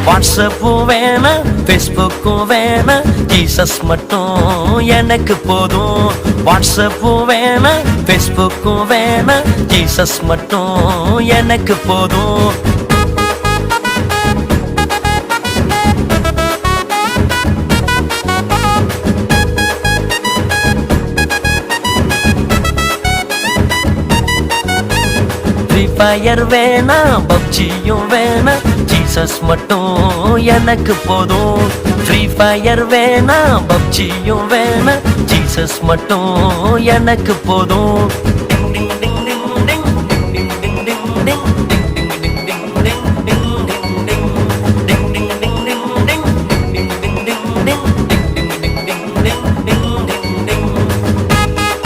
வாட்ஸ்அப்பும் வேணாம், ஃபேஸ்புக்கும் வேணாம், ஜீசஸ் மட்டும் எனக்கு போதும். வாட்ஸ்அப்பும் வேணாம், ஃபேஸ்புக்கும் வேணாம், ஜீசஸ் மட்டும் எனக்கு போதும். ஃப்ரீ ஃபயர் வேணாம், பப்ஜியும் வேணாம், ஜீசஸ் மட்டும் எனக்கு போதும். ஃப்ரீ ஃபயர் வேணாம், பப்ஜியும் வேணாம், ஜீசஸ் மட்டும் எனக்கு போதும்.